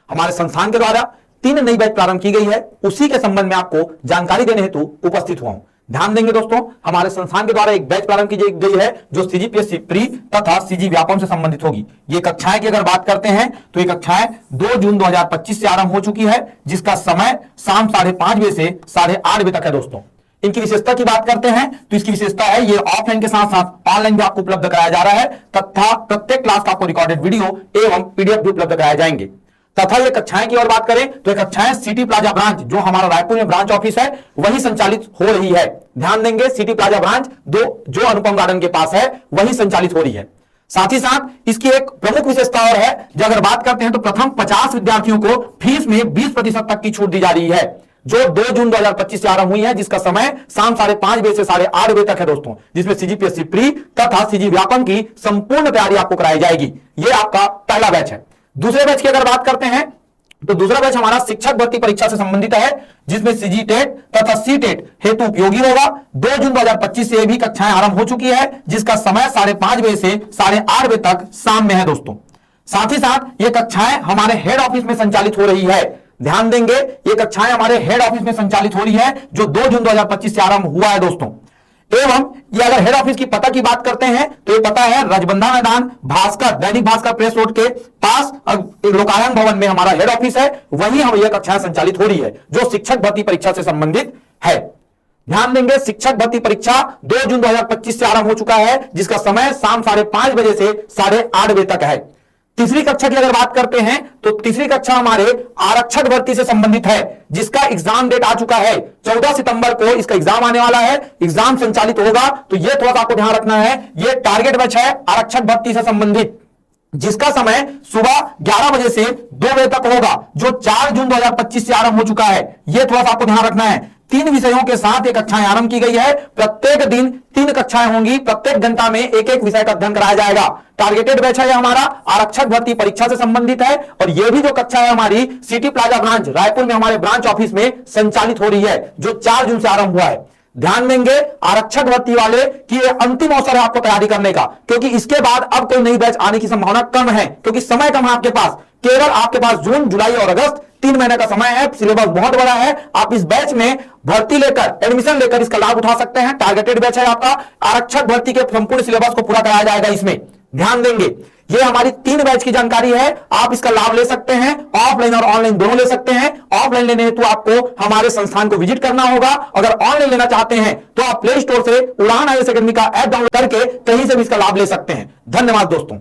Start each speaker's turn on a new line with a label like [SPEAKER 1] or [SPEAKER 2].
[SPEAKER 1] हमारे संस्थान के द्वारा 3 नई बैच प्रारंभ की गई है, उसी के संबंध में आपको जानकारी देने हेतु उपस्थित हुआ हूं। ध्यान देंगे दोस्तों, हमारे संस्थान के द्वारा एक बैच प्रारंभ की गई है जो सीजीपीएससी प्री तथा सीजी व्यापम से संबंधित होगी। ये कक्षाएं की अगर बात करते हैं तो ये कक्षाएं 2 जून 2025 से आरंभ हो चुकी है, जिसका समय शाम 5:30 बजे से 8:30 बजे तक है दोस्तों। इनकी विशेषता की बात करते हैं तो इसकी विशेषता है ये ऑफलाइन के साथ साथ ऑनलाइन भी आपको उपलब्ध कराया जा रहा है तथा प्रत्येक क्लास का आपको रिकॉर्डेड वीडियो एवं पीडीएफ भी उपलब्ध कराए जाएंगे। तथा ये कक्षाएं की और बात करें तो ये कक्षाएं सिटी प्लाजा ब्रांच जो हमारा रायपुर में ब्रांच ऑफिस है वही संचालित हो रही है। ध्यान देंगे, सिटी प्लाजा ब्रांच जो अनुपम गार्डन के पास है वही संचालित हो रही है। साथ ही साथ इसकी एक प्रमुख विशेषता और है, जो अगर बात करते हैं तो प्रथम 50 विद्यार्थियों को फीस में 20% तक की छूट दी जा रही है, जो 2 जून 2025 से आरंभ हुई है, जिसका समय शाम 5:30 बजे से 8:30 बजे तक है दोस्तों, जिसमें सीजीपीएससी प्री तथा सीजी व्यापम की संपूर्ण तैयारी आपको कराई जाएगी। यह आपका पहला बैच है। दूसरे बैच की अगर बात करते हैं तो दूसरा बैच हमारा शिक्षक भर्ती परीक्षा से संबंधित है, जिसमें सीजी टेट तथा सी टेट हेतु उपयोगी होगा। 2 जून 2025 से भी कक्षाएं आरंभ हो चुकी है, जिसका समय 5:30 बजे से 8:30 बजे तक शाम में है दोस्तों। साथ ही साथ ये कक्षाएं हमारे हेड ऑफिस में संचालित हो रही है। ध्यान देंगे, ये कक्षाएं हमारे हेड ऑफिस में संचालित हो रही है, जो 2 जून 2025 से आरंभ हुआ है दोस्तों। एवं ये अगर हेड ऑफिस की पता की बात करते हैं तो ये पता है रजबंधा मैदान, भास्कर, दैनिक भास्कर प्रेस रोड के पास लोकायन भवन में हमारा हेड ऑफिस है, वहीं हम यह कक्षाएं संचालित हो रही है जो शिक्षक भर्ती परीक्षा से संबंधित है। ध्यान देंगे, शिक्षक भर्ती परीक्षा 2 जून 2025 से आरंभ हो चुका है, जिसका समय शाम 5:30 बजे से 8:30 बजे तक है। तीसरी कक्षा की अगर बात करते हैं तो तीसरी कक्षा हमारे आरक्षक भर्ती से संबंधित है, जिसका एग्जाम डेट आ चुका है। 14 सितंबर को इसका एग्जाम आने वाला है, एग्जाम संचालित होगा। तो यह थोड़ा सा आपको ध्यान रखना है, यह टारगेट बैच है आरक्षक भर्ती से संबंधित, जिसका समय सुबह 11 बजे से 2 बजे तक होगा, जो 4 जून 2025 से आरंभ हो चुका है। यह थोड़ा सा आपको ध्यान रखना है। 3 विषयों के साथ एक कक्षाएं आरंभ की गई है। प्रत्येक दिन 3 कक्षाएं होंगी, प्रत्येक घंटा में एक विषय का अध्ययन कराया जाएगा। टारगेटेड बैच है हमारा आरक्षक भर्ती परीक्षा से संबंधित है, और यह भी जो कक्षा है हमारी सिटी प्लाजा ब्रांच रायपुर में हमारे ब्रांच ऑफिस में संचालित हो रही है, जो 4 जून से आरंभ हुआ है। ध्यान देंगे, आरक्षक भर्ती वाले की यह अंतिम अवसर है आपको तैयारी करने का, क्योंकि इसके बाद अब कोई नई बैच आने की संभावना कम है, क्योंकि समय कम है आपके पास। केवल आपके पास जून, जुलाई और अगस्त 3 महीने का समय है। सिलेबस बहुत बड़ा है, आप इस बैच में भर्ती लेकर, एडमिशन लेकर इसका लाभ उठा सकते हैं। टारगेटेड बैच है आपका, आरक्षक भर्ती के संपूर्ण सिलेबस को पूरा कराया जाएगा इसमें। ध्यान देंगे, ये हमारी 3 बैच की जानकारी है, आप इसका लाभ ले सकते हैं। ऑफलाइन और ऑनलाइन दोनों ले सकते हैं। ऑफलाइन लेने हेतु आपको हमारे संस्थान को विजिट करना होगा। अगर ऑनलाइन लेना चाहते हैं तो आप प्ले स्टोर से उड़ान IAS अकेडमी का ऐप डाउनलोड करके कहीं से भी इसका लाभ ले सकते हैं। धन्यवाद दोस्तों।